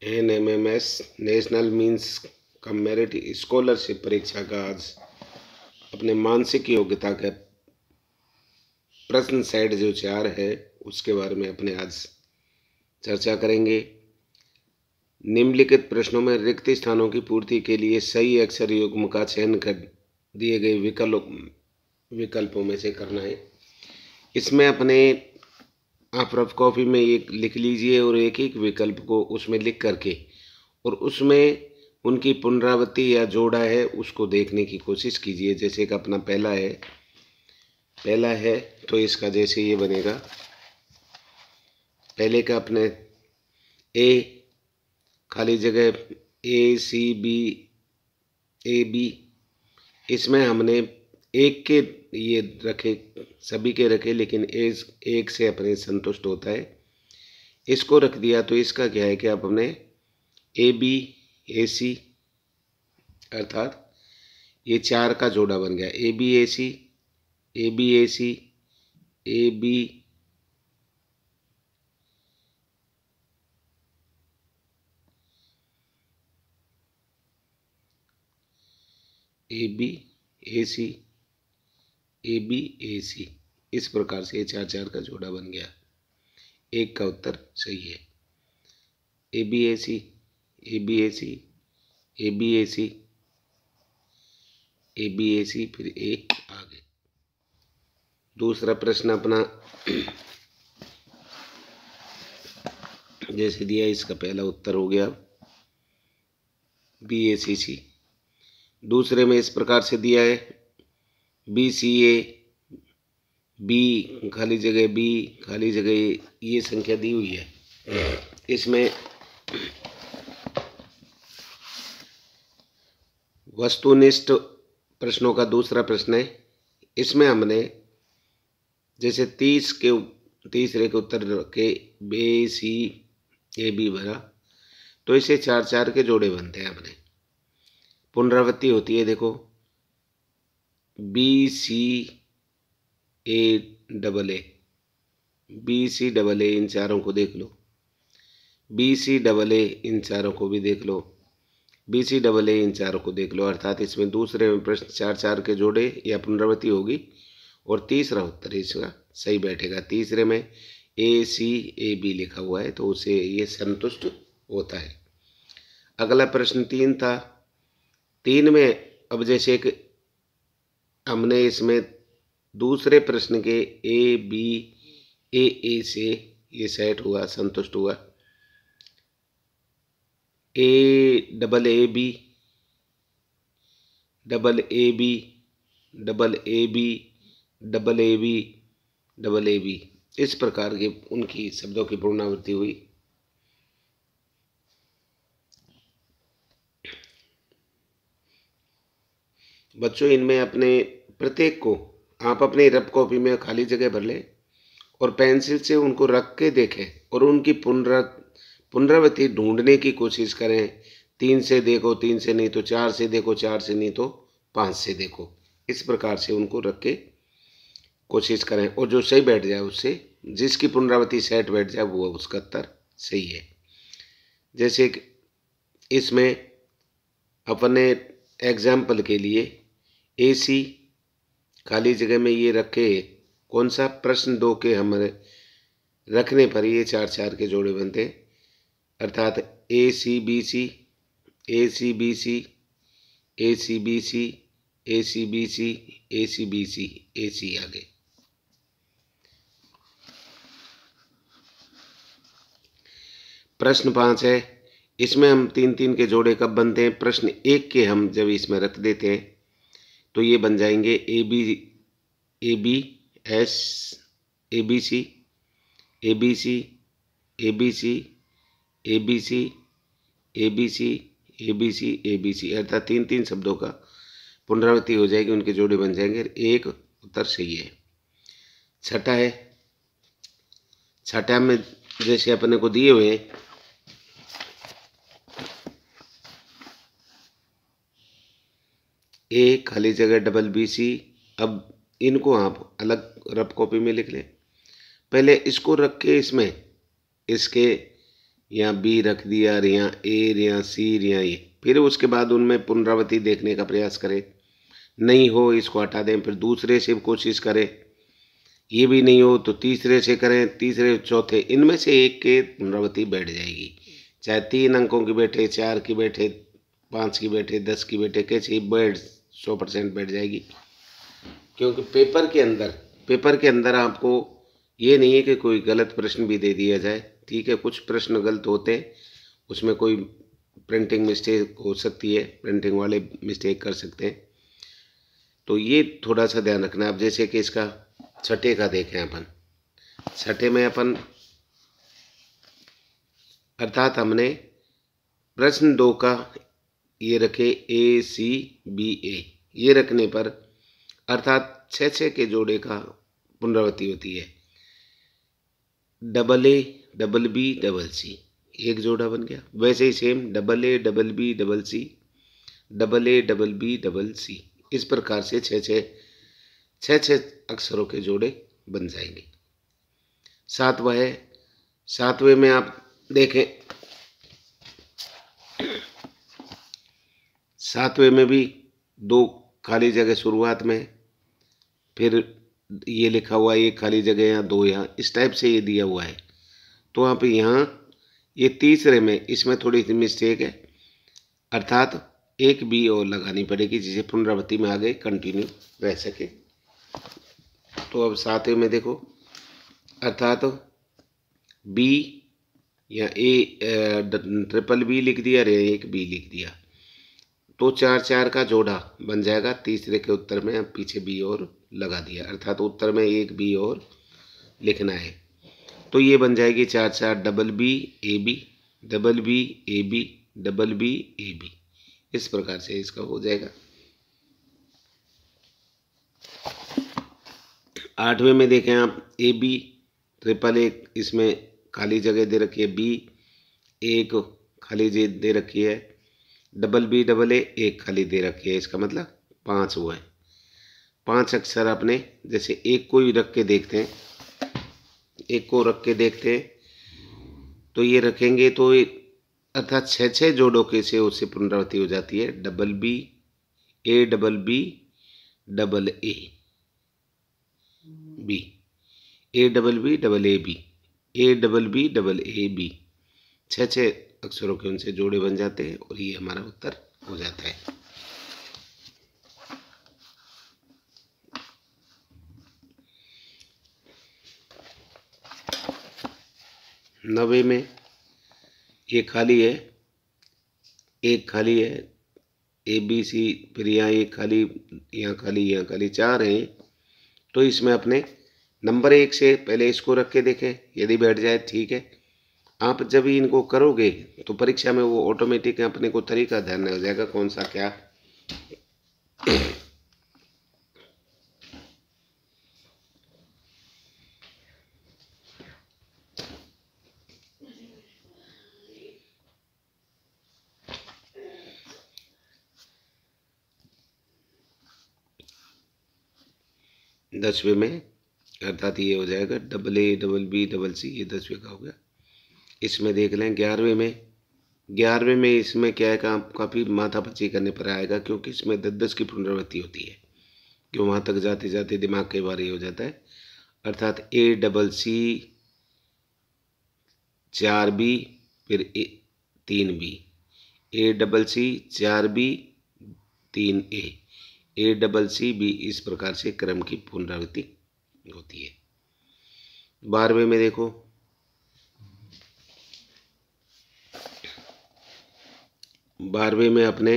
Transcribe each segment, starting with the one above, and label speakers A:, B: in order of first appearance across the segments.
A: NMMS national means cum merit scholarship परीक्षा का आज अपने मानसिक योग्यता के प्रश्न सेट जो 4 है उसके बारे में अपने आज चर्चा करेंगे। निम्नलिखित प्रश्नों में रिक्त स्थानों की पूर्ति के लिए सही अक्षर युग्म का चयन कर दिए गए विकल्पों में से करना है। इसमें अपने आप रफ कॉपी में एक लिख लीजिए और एक एक विकल्प को उसमें लिख करके और उसमें उनकी पुनरावृत्ति या जोड़ा है उसको देखने की कोशिश कीजिए। जैसे कि अपना पहला है तो इसका जैसे ये बनेगा, पहले का अपने ए खाली जगह ACB इसमें हमने एक के ये रखे, सभी के रखे, लेकिन एक से अपने संतुष्ट होता है, इसको रख दिया। तो इसका क्या है कि अब हमने ABAC अर्थात ये 4 का जोड़ा बन गया। ABAC ABAC इस प्रकार से 4 का जोड़ा बन गया। एक का उत्तर सही है। ABAC फिर एक आगे। दूसरा प्रश्न अपना जैसे दिया, इसका पहला उत्तर हो गया BACC। दूसरे में इस प्रकार से दिया है BCA, B खाली जगह B खाली जगह ये संख्या दी हुई है। इसमें वस्तुनिष्ठ प्रश्नों का दूसरा प्रश्न है। इसमें हमने जैसे 30 के तीसरे के उत्तर के BCAB भरा, तो इसे 4 के जोड़े बनते हैं। अपने पुनरावृत्ति होती है, देखो BCAA इन चारों को देख लो, BCAA इन चारों को भी देख लो, BCAA इन चारों को देख लो। अर्थात इसमें दूसरे में प्रश्न 4 के जोड़े या पुनरावृत्ति होगी और तीसरा उत्तर इसका सही बैठेगा। तीसरे में ACAB लिखा हुआ है तो उसे ये संतुष्ट होता है। अगला प्रश्न 3 था। 3 में अब जैसे एक हमने इसमें दूसरे प्रश्न के AA से ये सेट हुआ, संतुष्ट हुआ। AAB इस प्रकार की उनकी शब्दों की पुनरावृत्ति हुई। बच्चों, इनमें अपने प्रत्येक को आप अपनी रफ कॉपी में खाली जगह भर लें और पेंसिल से उनको रख के देखें और उनकी पुनरावृत्ति ढूंढने की कोशिश करें। 3 से देखो, 3 से नहीं तो 4 से देखो, 4 से नहीं तो 5 से देखो। इस प्रकार से उनको रख के कोशिश करें और जो सही बैठ जाए उससे, जिसकी पुनरावृत्ति सेट बैठ जाए वो उसका उत्तर सही है। जैसे इसमें अपने एग्जाम्पल के लिए AC खाली जगह में ये रखे, कौन सा प्रश्न 2 के हमारे रखने पर ये 4 के जोड़े बनते, अर्थात ACBC AC आगे। प्रश्न 5 है। इसमें हम 3 के जोड़े कब बनते हैं? प्रश्न 1 के हम जब इसमें रख देते हैं तो ये बन जाएंगे ABC अर्थात 3 शब्दों का पुनरावृत्ति हो जाएगी, उनके जोड़े बन जाएंगे। एक उत्तर सही है। छठा में जैसे अपने को दिए हुए A खाली जगह BC। अब इनको आप अलग रफ कॉपी में लिख लें। पहले इसको रख के इसमें इसके यहाँ बी रख दिया, यहाँ ए, यहाँ सी, यहाँ ए। फिर उसके बाद उनमें पुनरावृत्ति देखने का प्रयास करें, नहीं हो इसको हटा दें, फिर दूसरे से कोशिश करें, ये भी नहीं हो तो तीसरे से करें, तीसरे चौथे, इनमें से एक के पुनरावृत्ति बैठ जाएगी। चाहे 3 अंकों की बैठे, 4 की बैठे, 5 की बैठे, 10 की बैठे, कैसे बैठ 100% बैठ जाएगी। क्योंकि पेपर के अंदर आपको ये नहीं है कि कोई गलत प्रश्न भी दे दिया जाए, ठीक है। कुछ प्रश्न गलत होते हैं, उसमें कोई प्रिंटिंग मिस्टेक हो सकती है, प्रिंटिंग वाले मिस्टेक कर सकते हैं, तो ये थोड़ा सा ध्यान रखना। अब जैसे कि इसका छठे का देखें अपन, छठे में अपन अर्थात हमने प्रश्न 2 का ये रखे ए सी बी ए, ये रखने पर अर्थात 6 के जोड़े का पुनरावृत्ति होती है। Double A double B double C, एक जोड़ा बन गया। वैसे ही same double A double B double C, double A double B double C, इस प्रकार से 6 अक्षरों के जोड़े बन जाएंगे। सातवां है, सातवें में आप देखें, सातवें में भी 2 खाली जगह शुरुआत में, फिर ये लिखा हुआ है 1 खाली जगह, यहाँ 2, यहाँ इस टाइप से ये दिया हुआ है। तो आप यहाँ ये तीसरे में इसमें थोड़ी सी मिस्टेक है, अर्थात एक बी और लगानी पड़ेगी जिसे पुनरावृत्ति में आगे कंटिन्यू रह सके। तो अब सातवें में देखो, अर्थात बी या ए ट्रिपल बी लिख दिया, एक बी लिख दिया, तो 4 का जोड़ा बन जाएगा। तीसरे के उत्तर में अब पीछे बी और लगा दिया, अर्थात उत्तर में एक बी और लिखना है, तो ये बन जाएगी 4 double B A B, double B A B, double B A B, इस प्रकार से इसका हो जाएगा। आठवें में देखें आप, ए बी ट्रिपल एक, इसमें खाली जगह दे रखी है, बी एक खाली जगह दे रखी है, डबल बी डबल ए एक खाली दे रखी है, इसका मतलब 5 हुआ है। 5 अक्षर अपने जैसे एक को ही रख के देखते हैं, एक को रख के देखते हैं, तो ये रखेंगे तो अर्थात 6 जोड़ों के से उससे पुनरावृत्ति हो जाती है। Double B A double B double A B, A double B double A B, A double B double A B, 6 अक्षरों के उनसे जोड़े बन जाते हैं और ये हमारा उत्तर हो जाता है। नवे में ये खाली है, एक खाली है, ए बी सी, फिर यहाँ एक खाली, यहाँ खाली, यहाँ खाली, 4 हैं। तो इसमें अपने नंबर 1 से पहले इसको रख के देखें, यदि बैठ जाए ठीक है। आप जब इनको करोगे तो परीक्षा में वो ऑटोमेटिक अपने को तरीका ध्यान हो जाएगा कौन सा क्या। दसवें में अर्थात ये हो जाएगा double A double B double C, ये 10वें का हो गया। इसमें देख लें 11वें में इसमें क्या है, काफ़ी माथापच्ची करने पर आएगा, क्योंकि इसमें 10 की पुनरावृत्ति होती है, क्यों वहाँ तक जाते जाते दिमाग कई बार ये हो जाता है। अर्थात ए डबल सी 4 बी, फिर 3 B, A double C 4 B 3 A double C B, इस प्रकार से क्रम की पुनरावृत्ति होती है। 12वें में देखो, बारहवें में अपने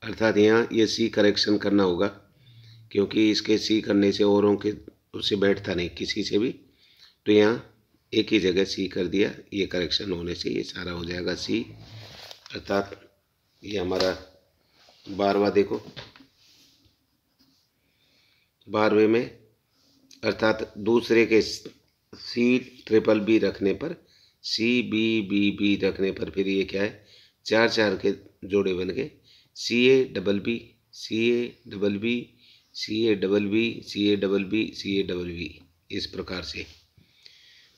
A: अर्थात यहाँ ये सी करेक्शन करना होगा, क्योंकि इसके सी करने से औरों के उससे बैठता नहीं किसी से भी, तो यहाँ एक ही जगह सी कर दिया, ये करेक्शन होने से ये सारा हो जाएगा सी। अर्थात ये हमारा 12वां देखो, 12वें में अर्थात दूसरे के सी ट्रिपल बी रखने पर, सी बी बी बी रखने पर, फिर ये क्या है 4 के जोड़े बन गए, C A double B, C A double B, C A double B, C A double B, C A double B, इस प्रकार से।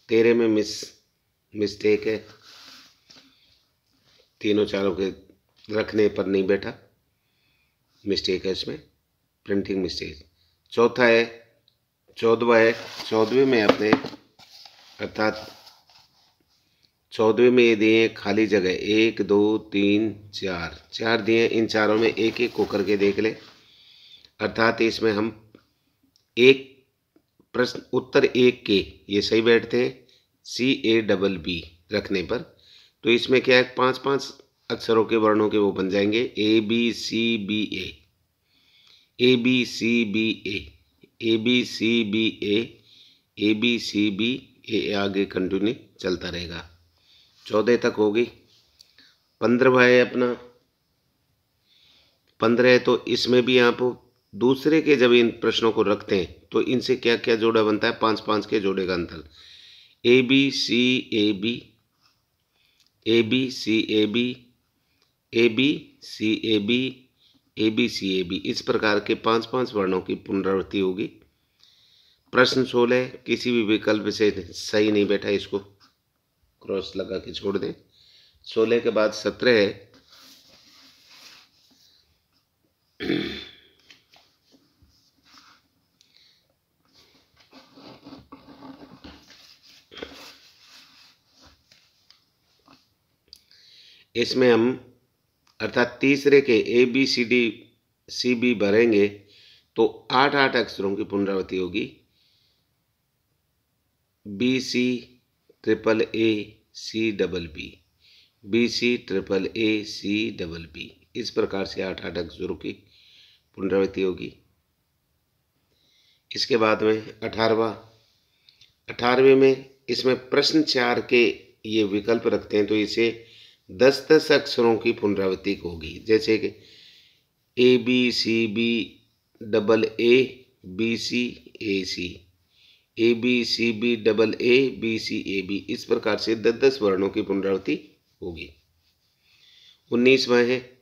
A: 13 में मिस्टेक है, तीनों चारों के रखने पर नहीं बैठा, मिस्टेक है इसमें, प्रिंटिंग मिस्टेक। चौथा है 14वां है, 14वें में अपने अर्थात 14वें में ये दिए खाली जगह 1 2 3 4 4 दिए, इन चारों में एक एक को करके देख ले। अर्थात इसमें हम एक प्रश्न उत्तर एक के ये सही बैठते हैं CABB रखने पर, तो इसमें क्या है 5-5 अक्षरों के वर्णों के वो बन जाएंगे ABCBA ABCBA ABCBA ABCBA, आगे कंटिन्यू चलता रहेगा। 14 तक होगी। 15वां है अपना 15 है, तो इसमें भी आप दूसरे के जब इन प्रश्नों को रखते हैं तो इनसे क्या क्या जोड़ा बनता है, 5-5 के जोड़े का अंतर। ABCAB ABCAB ABCAB ABCAB, इस प्रकार के 5-5 वर्णों की पुनरावृत्ति होगी। प्रश्न 16 किसी भी विकल्प से सही नहीं बैठा, इसको क्रॉस लगा के छोड़ दें। 16 के बाद 17 है, इसमें हम अर्थात तीसरे के ABCD भरेंगे तो 8-8 अक्षरों की पुनरावृत्ति होगी। BCAACBB BCAACBB, इस प्रकार से 8-8 अक्षरों की पुनरावृत्ति होगी। इसके बाद में 18वें में इसमें प्रश्न 4 के ये विकल्प रखते हैं, तो इसे 10-10 अक्षरों की पुनरावृत्ति होगी। जैसे कि ABCBAABCAC ABCBAABCAB, इस प्रकार से 10-10 वर्णों की पुनरावृत्ति होगी। 19वां है,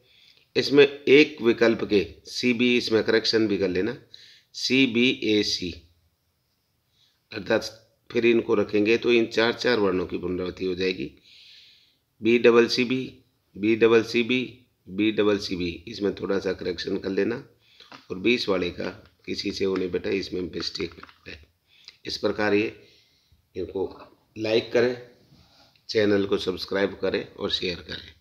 A: इसमें एक विकल्प के CB, इसमें करेक्शन भी कर लेना, CBAC, अर्थात फिर इनको रखेंगे तो इन 4-4 वर्णों की पुनरावृत्ति हो जाएगी। BCCB BCCB BCCB, इसमें थोड़ा सा करेक्शन कर लेना, और 20 वाले का किसी से होने बेटा इसमें मिस्टेक है। इस प्रकार ये इनको लाइक करें, चैनल को सब्सक्राइब करें और शेयर करें।